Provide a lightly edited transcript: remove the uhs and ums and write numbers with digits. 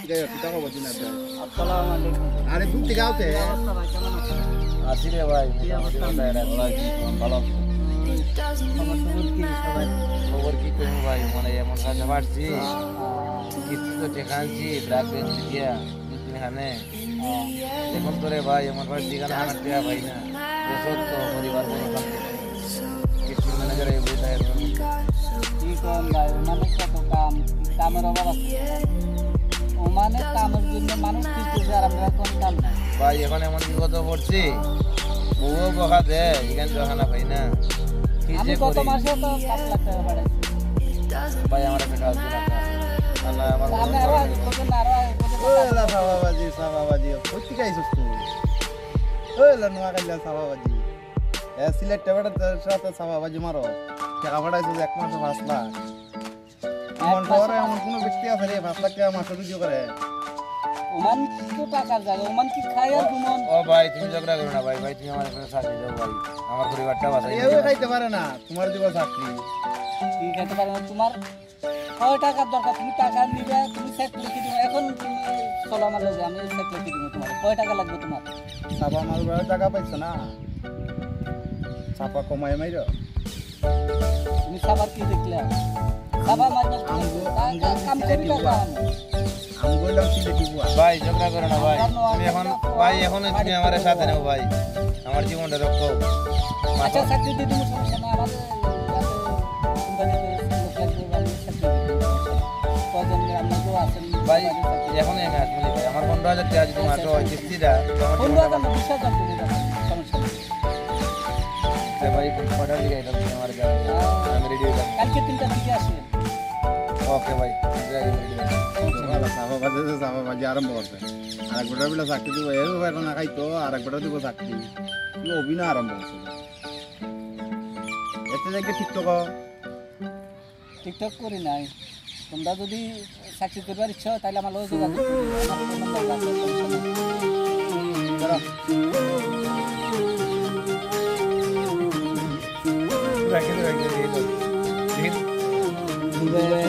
টাকা বলছি না আসসালামু আলাইকুম। আরে দূর থেকে আওতে কি অবস্থা ভাই, কেমন আছেন? আছি রে ভাই, কি অবস্থা? ভালো খবর টবর কি সবাই? খবর কি করবো ভাই, মানে এমন কাজে পারছি কিছু তো টেকানছি ব্ল্যাক বেঞ্চ দিয়া এখানে এখন তো রে ভাই এমন পারছি এখানে আনার টাকা ভাই না দেশত তো পরিবার কিছু ম্যানেজার এই বইটা কি করেন ভাই, ওমানে কত কাম, কামের অভাব আছে। ওমানে কামের জন্য মানুষ কি করবে, আর আমরা কোন কাম নাই। ভাই এখন এমন বিপদ পড়ছি বউ বকা দে এখানে দোকানা ভাই না কি আমি যে গত করি মাসে তো 5 লাখ টাকা বাড়াইছি। ভাই আমার একটা কাজ দিন আল্লাহ আমার আপনি আরো আগে করবেন না, আরো আগে করবেন। ওলা সাবাবাজি কইতে গাইছস তুই ওলা নোয়া গাইলা সাবাবাজি সিলেট টেবাটার সাথে সাবাবাজি মারো টাকা পাঠাইছো এক মাসে 5 লাখ এমন পরে এমন কোনো ব্যক্তি আছে রে 5 লাখ টাকা মাসে রুজি করে ওমান তো টাকার জায়গা, ওমান কি খায় আর ঘুমন? ও ভাই তুমি ঝগড়া করো না ভাই, ভাই তুমি আমার এখানে সাথে দাও ভাই, আমার পরিবারটা বাঁচাই এও খাইতে পারে না তোমার দিব চাকরি কি খাইতে পারে না? তোমার কয় টাকার দরকার? তুমি টাকা নিবে, তুমি চেক লিখে দিবে। এখন তুমি চলো আমার লগে, আমি চেক লিখে দিব তোমার। কয় টাকা লাগবে তোমার? সাবা মাল বড় টাকা পাইছো না চাপা কমায় মাইরো তুমি সাবার কি দেখলে? সাবা মারবে কাম করি টাকা। আমি বললাম সিলেটি বুয়া ভাই ঝগড়া করো না ভাই, তুমি এখন ভাই এখন তুমি আমার সাথে নেও ভাই, আমার জীবনটা রক্ষো। আচ্ছা চাকরি দিয়ে তুমি সমস্যা না, আমাদের কোম্পানিতে লোক লাগবে, আমি চাকরি দিয়ে দিব। কয়জন আপনাদেরও আছেন ভাই এখন আমি আসবো ভাই, আমার 15,000 টাকা যদি মাত্র হয় কিস্তিটা তো আমার বন্ধু জীবনটা আছেন, 20,000 দিলে যাবেন, সমস্যা নেই। বাঁচবে। ভাই কটার দিকে এটা তুমি আমার যাও, আমি রেডি হয়ে যাবো। কালকে 3টার দিকে আসলেন। ওকে ভাই যাই রেডি হয়ে যাবো। সাবাবাজি আরম্ভ করছে আর এক গোটা বেলা চাকরি দিব এর ব্যাপার না খাইতো আর এক গোটা দিব চাকরি অভিনয় আরম্ভ করছে এতে দেখে টিকটক টিকটক করি নাই। তোমরা যদি চাকরি করবার ইচ্ছা হয় তাহলে আমার লোক যোগাযোগ করি, আমার ফোন নাম্বার আছে, সমস্যা নেই। ধরো রাখি দে রাখি দে ঠিক দুবাই